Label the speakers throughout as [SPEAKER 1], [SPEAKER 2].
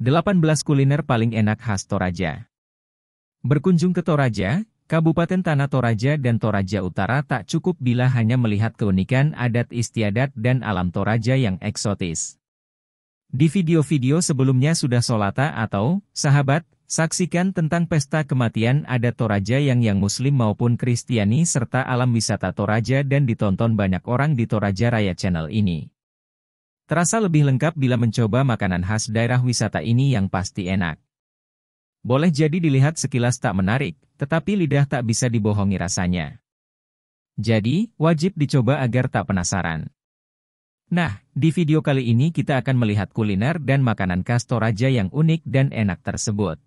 [SPEAKER 1] 18 kuliner paling enak khas Toraja. Berkunjung ke Toraja, Kabupaten Tanah Toraja dan Toraja Utara tak cukup bila hanya melihat keunikan adat istiadat dan alam Toraja yang eksotis. Di video-video sebelumnya sudah Solata atau, sahabat, saksikan tentang pesta kematian adat Toraja yang Muslim maupun Kristiani serta alam wisata Toraja dan ditonton banyak orang di Toraja Raya channel ini. Terasa lebih lengkap bila mencoba makanan khas daerah wisata ini yang pasti enak. Boleh jadi dilihat sekilas tak menarik, tetapi lidah tak bisa dibohongi rasanya. Jadi, wajib dicoba agar tak penasaran. Nah, di video kali ini kita akan melihat kuliner dan makanan khas Toraja yang unik dan enak tersebut.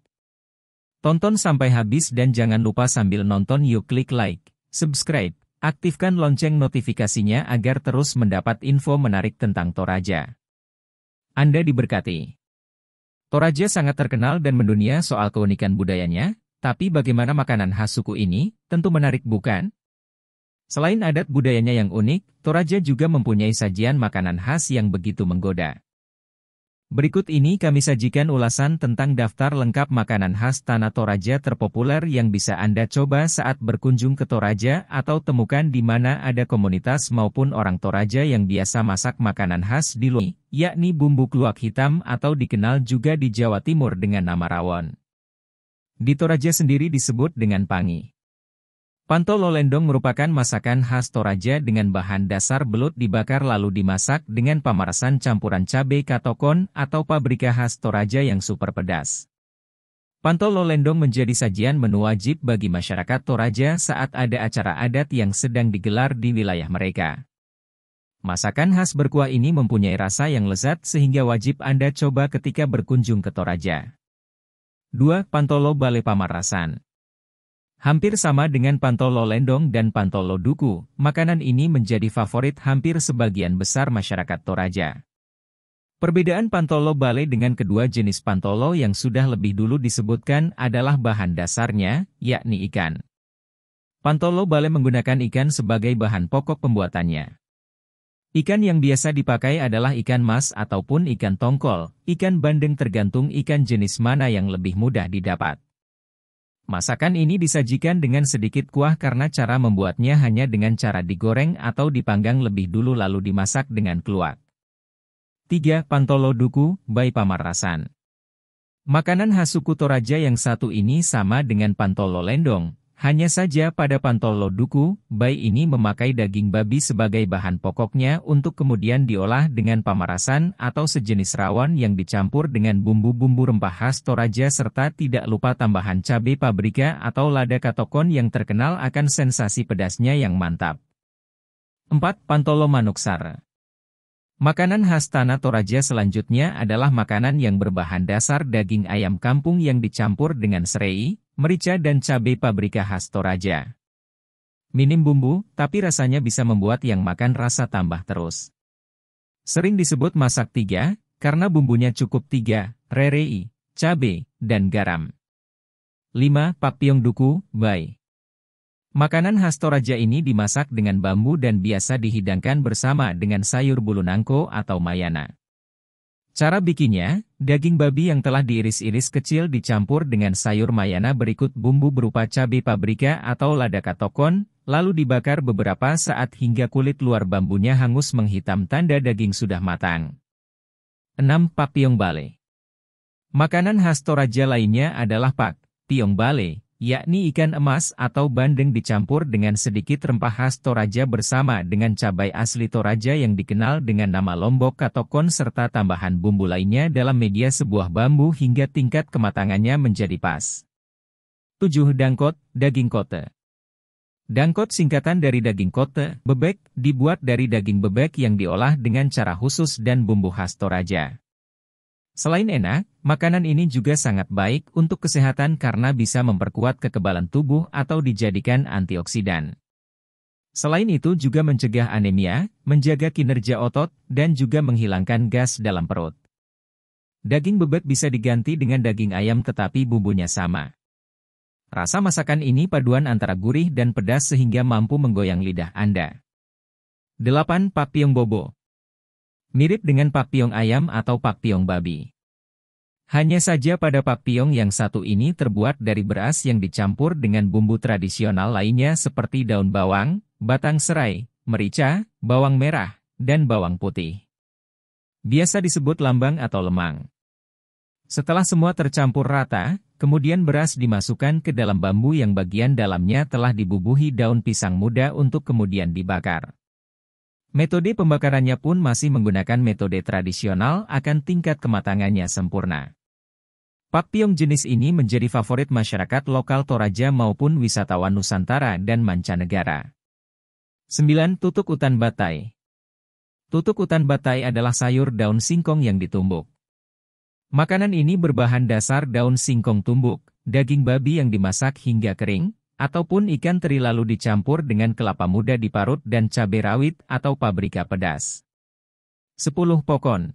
[SPEAKER 1] Tonton sampai habis dan jangan lupa sambil nonton yuk klik like, subscribe, aktifkan lonceng notifikasinya agar terus mendapat info menarik tentang Toraja. Anda diberkati. Toraja sangat terkenal dan mendunia soal keunikan budayanya, tapi bagaimana makanan khas suku ini? Tentu menarik bukan? Selain adat budayanya yang unik, Toraja juga mempunyai sajian makanan khas yang begitu menggoda. Berikut ini kami sajikan ulasan tentang daftar lengkap makanan khas Tanah Toraja terpopuler yang bisa Anda coba saat berkunjung ke Toraja atau temukan di mana ada komunitas maupun orang Toraja yang biasa masak makanan khas di luar, yakni bumbu kluwak hitam atau dikenal juga di Jawa Timur dengan nama rawon. Di Toraja sendiri disebut dengan pangi. Pantol lolendong merupakan masakan khas Toraja dengan bahan dasar belut dibakar lalu dimasak dengan pamerasan campuran cabai katokon atau paprika khas Toraja yang super pedas. Pantol lolendong menjadi sajian menu wajib bagi masyarakat Toraja saat ada acara adat yang sedang digelar di wilayah mereka. Masakan khas berkuah ini mempunyai rasa yang lezat sehingga wajib Anda coba ketika berkunjung ke Toraja. 2. Pantolo Bale Pamarasan. Hampir sama dengan pantolo lendong dan pantolo duku, makanan ini menjadi favorit hampir sebagian besar masyarakat Toraja. Perbedaan pantolo bale dengan kedua jenis pantolo yang sudah lebih dulu disebutkan adalah bahan dasarnya, yakni ikan. Pantolo bale menggunakan ikan sebagai bahan pokok pembuatannya. Ikan yang biasa dipakai adalah ikan mas ataupun ikan tongkol, ikan bandeng tergantung ikan jenis mana yang lebih mudah didapat. Masakan ini disajikan dengan sedikit kuah karena cara membuatnya hanya dengan cara digoreng atau dipanggang lebih dulu lalu dimasak dengan kluwak. 3. Pantolo Duku, Bai Pamarasan. Makanan khas suku Toraja yang satu ini sama dengan pantolo lendong, hanya saja pada pantolo duku, Bai ini memakai daging babi sebagai bahan pokoknya untuk kemudian diolah dengan pamarasan atau sejenis rawon yang dicampur dengan bumbu-bumbu rempah khas Toraja serta tidak lupa tambahan cabai paprika atau lada katokon yang terkenal akan sensasi pedasnya yang mantap. 4. Pantolo Manuksar. Makanan khas Tanah Toraja selanjutnya adalah makanan yang berbahan dasar daging ayam kampung yang dicampur dengan serei, merica dan cabai paprika khas Toraja. Minim bumbu, tapi rasanya bisa membuat yang makan rasa tambah terus. Sering disebut masak 3, karena bumbunya cukup 3, rerei, cabai, dan garam. 5. Pakpiong Duku, Bai. Makanan khas Toraja ini dimasak dengan bambu dan biasa dihidangkan bersama dengan sayur bulu nangko atau mayana. Cara bikinnya, daging babi yang telah diiris-iris kecil dicampur dengan sayur mayana berikut bumbu berupa cabai paprika atau lada katokon, lalu dibakar beberapa saat hingga kulit luar bambunya hangus menghitam tanda daging sudah matang. 6. Pakpiong Bale. Makanan khas Toraja lainnya adalah pak piong bale, yakni ikan emas atau bandeng dicampur dengan sedikit rempah khas Toraja bersama dengan cabai asli Toraja yang dikenal dengan nama lombok katokon serta tambahan bumbu lainnya dalam media sebuah bambu hingga tingkat kematangannya menjadi pas. 7. Dangkot, daging kote. Dangkot singkatan dari daging kote, bebek, dibuat dari daging bebek yang diolah dengan cara khusus dan bumbu khas Toraja. Selain enak, makanan ini juga sangat baik untuk kesehatan karena bisa memperkuat kekebalan tubuh atau dijadikan antioksidan. Selain itu juga mencegah anemia, menjaga kinerja otot, dan juga menghilangkan gas dalam perut. Daging bebek bisa diganti dengan daging ayam tetapi bumbunya sama. Rasa masakan ini paduan antara gurih dan pedas sehingga mampu menggoyang lidah Anda. 8. Pakpiong Bobo. Mirip dengan pakpiong ayam atau pakpiong babi. Hanya saja pada pakpiong yang satu ini terbuat dari beras yang dicampur dengan bumbu tradisional lainnya seperti daun bawang, batang serai, merica, bawang merah, dan bawang putih. Biasa disebut lambang atau lemang. Setelah semua tercampur rata, kemudian beras dimasukkan ke dalam bambu yang bagian dalamnya telah dibubuhi daun pisang muda untuk kemudian dibakar. Metode pembakarannya pun masih menggunakan metode tradisional akan tingkat kematangannya sempurna. Pakpiong jenis ini menjadi favorit masyarakat lokal Toraja maupun wisatawan Nusantara dan mancanegara. 9. Tutuk utan batai. Tutuk utan batai adalah sayur daun singkong yang ditumbuk. Makanan ini berbahan dasar daun singkong tumbuk, daging babi yang dimasak hingga kering, ataupun ikan teri lalu dicampur dengan kelapa muda diparut dan cabai rawit atau paprika pedas. 10. Pokon.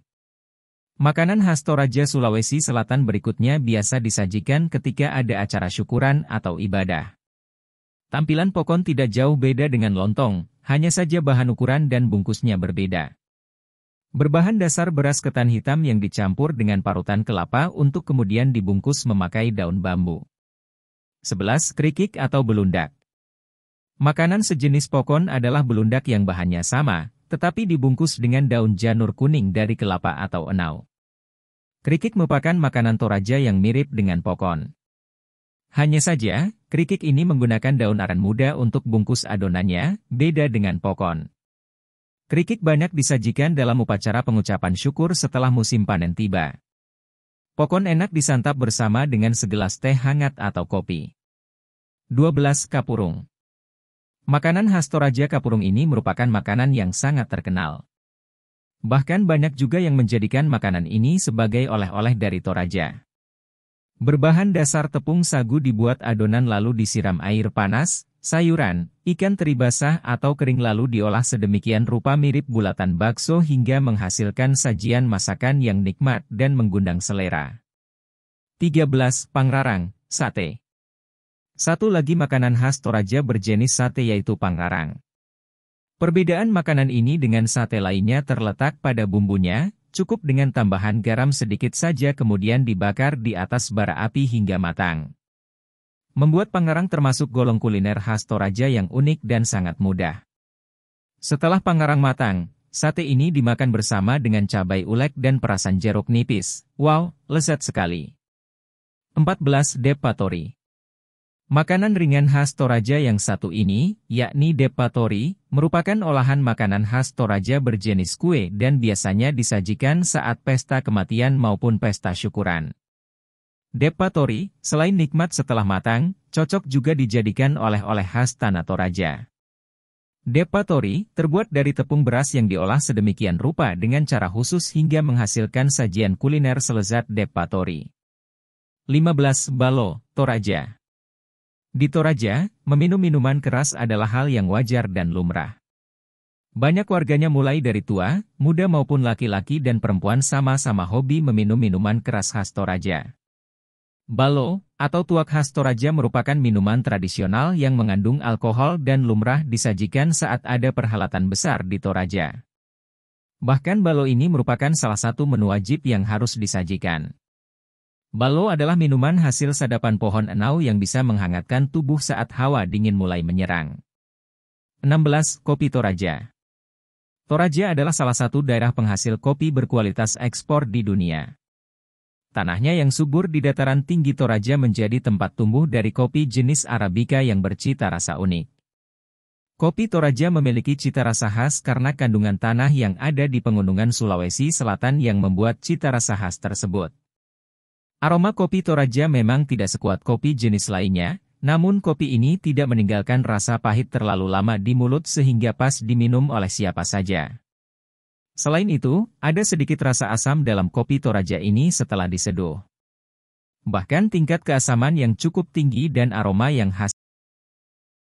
[SPEAKER 1] Makanan khas Toraja Sulawesi Selatan berikutnya biasa disajikan ketika ada acara syukuran atau ibadah. Tampilan pokon tidak jauh beda dengan lontong, hanya saja bahan ukuran dan bungkusnya berbeda. Berbahan dasar beras ketan hitam yang dicampur dengan parutan kelapa untuk kemudian dibungkus memakai daun bambu. 11. Krikik atau belundak. Makanan sejenis pokon adalah belundak yang bahannya sama, tetapi dibungkus dengan daun janur kuning dari kelapa atau enau. Krikik merupakan makanan Toraja yang mirip dengan pokon. Hanya saja, krikik ini menggunakan daun aren muda untuk bungkus adonannya, beda dengan pokon. Krikik banyak disajikan dalam upacara pengucapan syukur setelah musim panen tiba. Pokon enak disantap bersama dengan segelas teh hangat atau kopi. 12. Kapurung. Makanan khas Toraja kapurung ini merupakan makanan yang sangat terkenal. Bahkan banyak juga yang menjadikan makanan ini sebagai oleh-oleh dari Toraja. Berbahan dasar tepung sagu dibuat adonan lalu disiram air panas, sayuran, ikan teri basah atau kering lalu diolah sedemikian rupa mirip bulatan bakso hingga menghasilkan sajian masakan yang nikmat dan menggundang selera. 13. Pangrarang, sate. Satu lagi makanan khas Toraja berjenis sate yaitu pangrarang. Perbedaan makanan ini dengan sate lainnya terletak pada bumbunya, cukup dengan tambahan garam sedikit saja kemudian dibakar di atas bara api hingga matang. Membuat pangrarang termasuk golong kuliner khas Toraja yang unik dan sangat mudah. Setelah pangrarang matang, sate ini dimakan bersama dengan cabai ulek dan perasan jeruk nipis. Wow, lezat sekali. 14. Depatori. Makanan ringan khas Toraja yang satu ini, yakni depatori, merupakan olahan makanan khas Toraja berjenis kue dan biasanya disajikan saat pesta kematian maupun pesta syukuran. Depatori, selain nikmat setelah matang, cocok juga dijadikan oleh-oleh khas tanah Toraja. Depatori, terbuat dari tepung beras yang diolah sedemikian rupa dengan cara khusus hingga menghasilkan sajian kuliner selezat depatori. 15. Balo, Toraja. Di Toraja, meminum minuman keras adalah hal yang wajar dan lumrah. Banyak warganya mulai dari tua, muda maupun laki-laki dan perempuan sama-sama hobi meminum minuman keras khas Toraja. Balo, atau tuak khas Toraja merupakan minuman tradisional yang mengandung alkohol dan lumrah disajikan saat ada perhelatan besar di Toraja. Bahkan balo ini merupakan salah satu menu wajib yang harus disajikan. Balo adalah minuman hasil sadapan pohon enau yang bisa menghangatkan tubuh saat hawa dingin mulai menyerang. 16. Kopi Toraja. Toraja adalah salah satu daerah penghasil kopi berkualitas ekspor di dunia. Tanahnya yang subur di dataran tinggi Toraja menjadi tempat tumbuh dari kopi jenis Arabica yang bercita rasa unik. Kopi Toraja memiliki cita rasa khas karena kandungan tanah yang ada di pegunungan Sulawesi Selatan yang membuat cita rasa khas tersebut. Aroma kopi Toraja memang tidak sekuat kopi jenis lainnya, namun kopi ini tidak meninggalkan rasa pahit terlalu lama di mulut sehingga pas diminum oleh siapa saja. Selain itu, ada sedikit rasa asam dalam kopi Toraja ini setelah diseduh. Bahkan tingkat keasaman yang cukup tinggi dan aroma yang khas